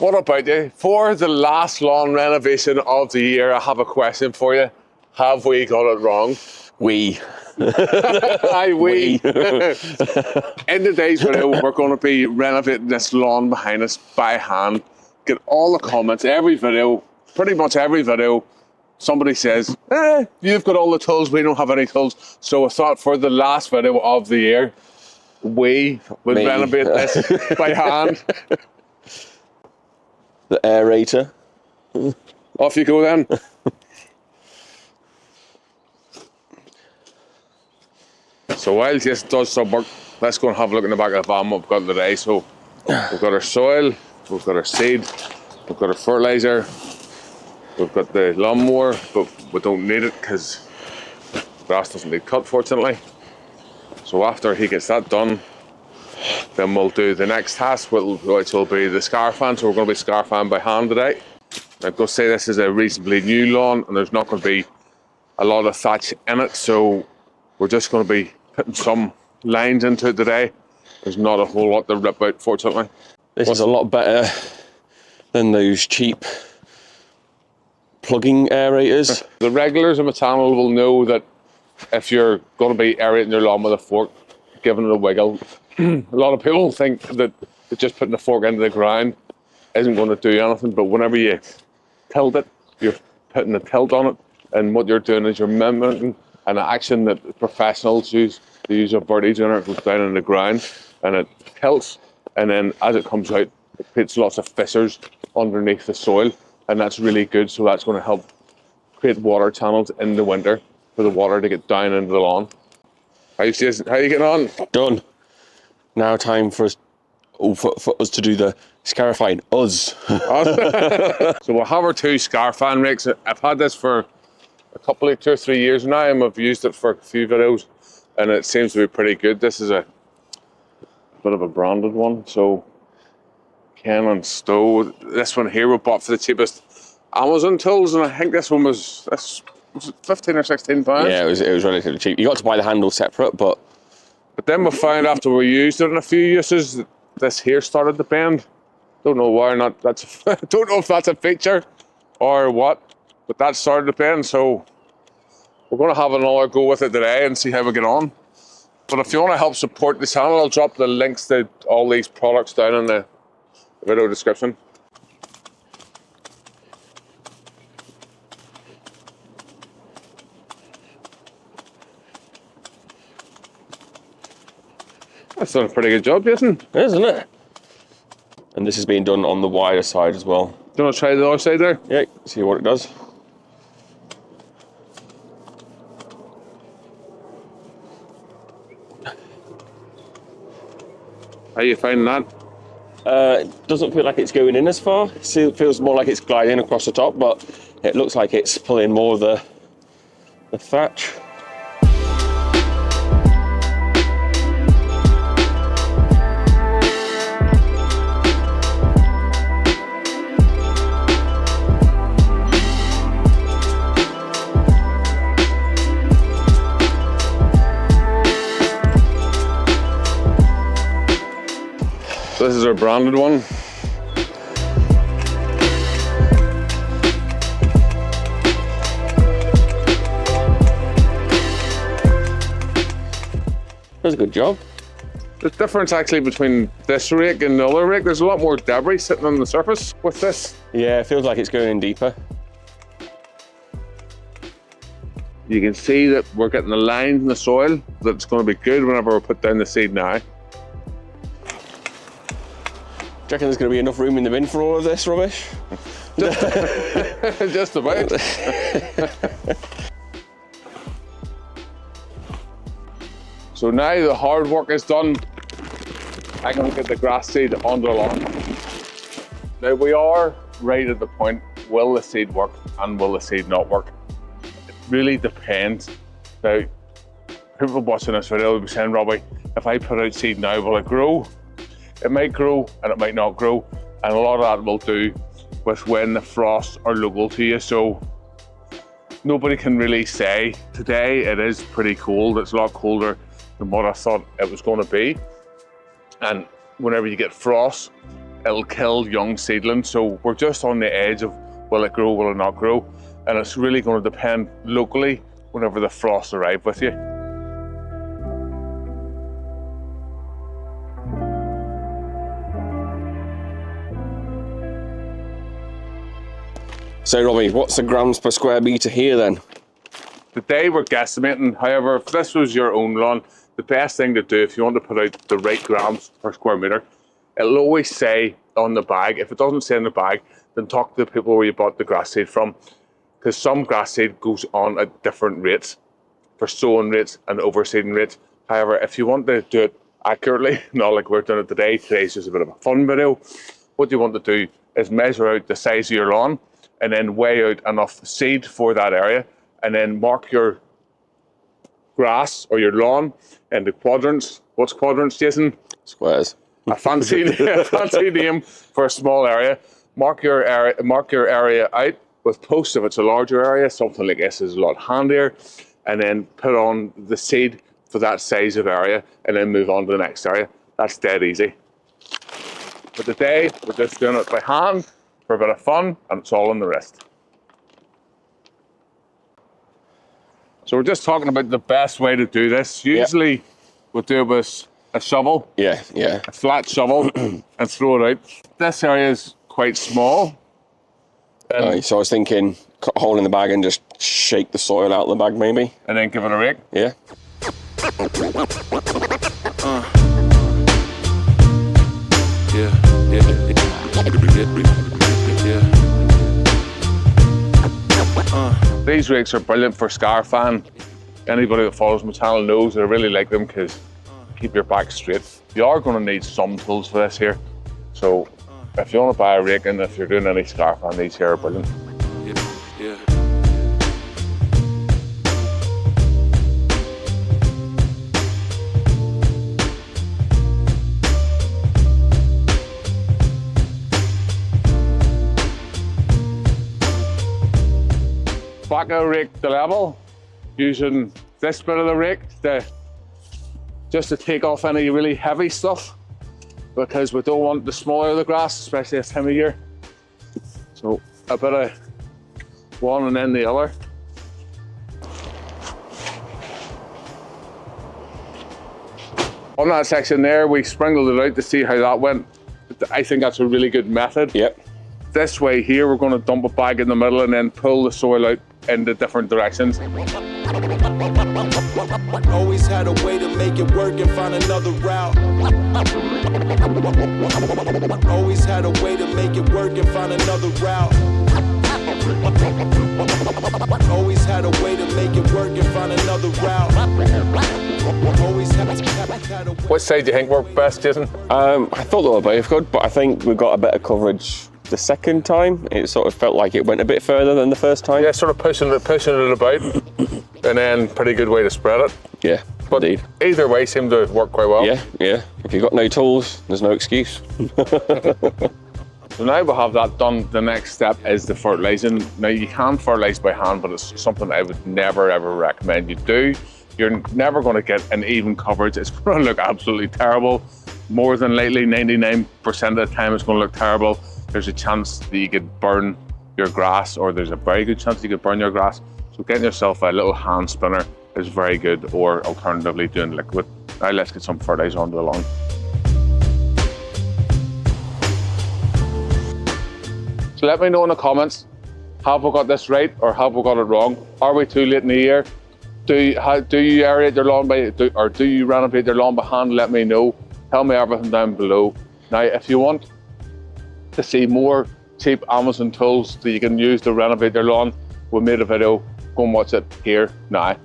What about you? For the last lawn renovation of the year, I have a question for you. Have we got it wrong? We. Aye, we. In today's video, we're going to be renovating this lawn behind us by hand. Get all the comments, every video, pretty much every video, somebody says, you've got all the tools, we don't have any tools. So I thought for the last video of the year, we would renovate this by hand. The aerator. Off you go then. So while Jason does some work, let's go and have a look in the back of the van what we've got today. So we've got our soil, we've got our seed, we've got our fertiliser, we've got the lawnmower, but we don't need it because grass doesn't need cut, fortunately. So after he gets that done, then we'll do the next task, which will be the scar fan. So we're going to be scar fan by hand today. I've got to say this is a reasonably new lawn and there's not going to be a lot of thatch in it. So we're just going to be putting some lines into it today. There's not a whole lot to rip out, fortunately. This is a lot better than those cheap plugging aerators. The regulars on my channel will know that if you're going to be aerating your lawn with a fork, giving it a wiggle, a lot of people think that just putting the fork into the ground isn't going to do anything, but whenever you tilt it, you're putting a tilt on it, and what you're doing is you're mimicking an action that professionals use. They use a vertige on it, goes down in the ground, and it tilts, and then as it comes out, it creates lots of fissures underneath the soil, and that's really good. So that's going to help create water channels in the winter for the water to get down into the lawn. How you getting on? Done. Now time for us, for us to do the scarifying. Us. So we'll have our two scar fan rakes. I've had this for a couple of 2 or 3 years now, and I've used it for a few videos, and it seems to be pretty good. This is a bit of a branded one. So Ken and Stowe. This one here we bought for the cheapest Amazon tools, and I think this one was 15 or 16 pounds. Yeah, it was relatively cheap. You got to buy the handle separate, but then we found after we used it in a few uses that this here started to bend. Don't know why or not. Don't know if that's a feature or what, but that started to bend. So we're going to have another go with it today and see how we get on. But if you want to help support the channel, I'll drop the links to all these products down in the video description. That's done a pretty good job, Jason. Isn't it? And this is being done on the wider side as well. Do you want to try the other side there? Yeah, see what it does. How are you finding that? It doesn't feel like it's going in as far. It feels more like it's gliding across the top, but it looks like it's pulling more of the thatch. This is our branded one. Does a good job. The difference actually between this rake and the other rake, there's a lot more debris sitting on the surface with this. Yeah, it feels like it's going in deeper. You can see that we're getting the lines in the soil that's going to be good whenever we put down the seed now. Do you reckon there's going to be enough room in the bin for all of this rubbish? Just about. So now the hard work is done, I'm going to get the grass seed onto the lawn. Now we are right at the point, will the seed work and will the seed not work? It really depends. Now, people watching this video will be saying, Robbie, if I put out seed now, will it grow? It might grow and it might not grow, and a lot of that will do with when the frosts are local to you. So nobody can really say. Today it is pretty cold. It's a lot colder than what I thought it was going to be. And whenever you get frost, it'll kill young seedlings. So we're just on the edge of will it grow, will it not grow? And it's really going to depend locally whenever the frosts arrive with you. So Robbie, what's the grams per square metre here then? Today we're guesstimating, however, if this was your own lawn, the best thing to do if you want to put out the right grams per square metre, it'll always say on the bag. If it doesn't say in the bag, then talk to the people where you bought the grass seed from, because some grass seed goes on at different rates for sowing rates and overseeding rates. However, if you want to do it accurately, not like we're doing it today, today's just a bit of a fun video, what you want to do is measure out the size of your lawn and then weigh out enough seed for that area, and then mark your grass or your lawn into quadrants. What's quadrants, Jason? Squares. A fancy name for a small area. Mark your area out with posts if it's a larger area. Something like this is a lot handier. And then put on the seed for that size of area and then move on to the next area. That's dead easy. But today, we're just doing it by hand for a bit of fun, and it's all on the wrist. So we're just talking about the best way to do this. Usually we'll do it with a shovel. Yeah. A flat shovel and throw it out. This area is quite small. So I was thinking, cut a hole in the bag and just shake the soil out of the bag maybe. And then give it a rake. Yeah. These rakes are brilliant for scar fan. Anybody that follows my channel knows that I really like them because keep your back straight. You are going to need some tools for this here. So if you want to buy a rake and if you're doing any scar fan, these here are brilliant. Back of the rake to level, using this bit of the rake just to take off any really heavy stuff, because we don't want the smaller the grass, especially this time of year. So a bit of one and then the other. On that section there, we sprinkled it out to see how that went. I think that's a really good method. Yep. This way here, we're going to dump it back in the middle and then pull the soil out in the different directions. Always had a way to make it work and find another route. Always had a way to make it work and find another route. Always had a way to make it work and find another route. Always had a way. Which side do you think worked best, Jason? I thought they were both good, but I think we got a better coverage the second time. It sort of felt like it went a bit further than the first time. Yeah, sort of pushing it about, and then pretty good way to spread it. Yeah, but indeed. Either way seemed to work quite well. Yeah. If you've got no tools, there's no excuse. So now we'll have that done. The next step is the fertilising. Now you can fertilise by hand, but it's something I would never ever recommend you do. You're never going to get an even coverage. It's going to look absolutely terrible. More than likely, 99% of the time it's going to look terrible. There's a chance that you could burn your grass, or there's a very good chance you could burn your grass. So getting yourself a little hand spinner is very good, or alternatively doing liquid. Now let's get some fertiliser onto the lawn. So let me know in the comments, have we got this right or have we got it wrong? Are we too late in the year? Do you aerate your lawn or do you renovate your lawn by hand? Let me know. Tell me everything down below. Now, if you want to see more cheap Amazon tools that you can use to renovate your lawn, we made a video. Go and watch it here now.